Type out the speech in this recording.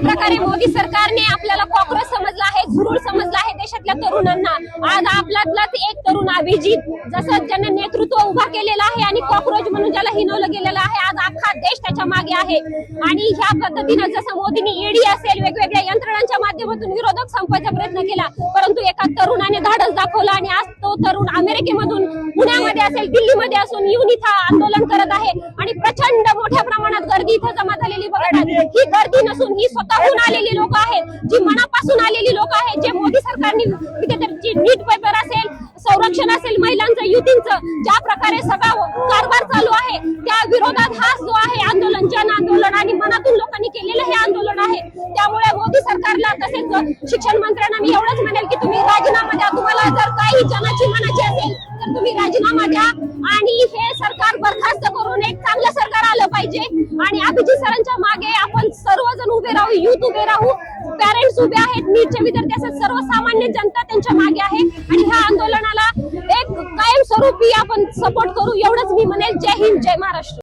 प्रकारे मोदी सरकारने आपल्याला कॉक्रोच समजला आहे, झुरळ समजला आहे देशातल्या तरुणांना। आज आपल्यातलाच एक तरुण अभिजित जसं ज्याने नेतृत्व उभा केलेलं आहे आणि कॉक्रोच म्हणून ज्याला हिनवलं गेलेलं आहे, आज अख्खा देश त्याच्या मागे आहे। आणि ह्या पद्धतीने जसं मोदींनी ईडी असेल वेगवेगळ्या यंत्रणांच्या माध्यमातून विरोधक संपवायचा प्रयत्न केला, परंतु एका तरुणाने धाडस दाखवलं आणि आज तो तरुण अमेरिकेमधून पुण्यामध्ये असेल दिल्लीमध्ये असून येऊन इथं आंदोलन करत आहे आणि प्रचंड मोठ्या प्रमाणात गर्दी इथं जमा झालेली बघतात। ही गर्दी नसून ही स्वतःहून आलेली लोक आहेत, जी मनापासून आलेली लोक आहेत, जे मोदी सरकारने नीट पेपर असेल, संरक्षण असेल, महिलांचं युतींचं ज्या प्रकारे सगळा कारभार चालू आहे त्या विरोधात हा जो आहे आंदोलन, जन आंदोलन आणि मनातून लोकांनी केलेलं हे आंदोलन आहे। त्यामुळे मोदी सरकारला तसेच शिक्षण मंत्र्यांना मी एवढंच म्हणेल की तुम्ही राजीनामा द्या। तुम्हाला जर काही जनाची मनाची असेल तर तुम्ही राजीनामा द्या आणि हे सरकार बरखास्त करून एक चांगलं सरकार आलं पाहिजे। आणि अभिजित सरांच्या मागे आपण सर्वजण उभे राहू, युथ उभे राहू, पॅरेंट्स उभे आहेत, नीटचे विद्यार्थी असेल, सर्वसामान्य जनता त्यांच्या मागे आहे आणि ह्या आंदोलनाला एक कायमस्वरूपी आपण सपोर्ट करू एवढंच मी म्हणेल। जय हिंद, जय महाराष्ट्र।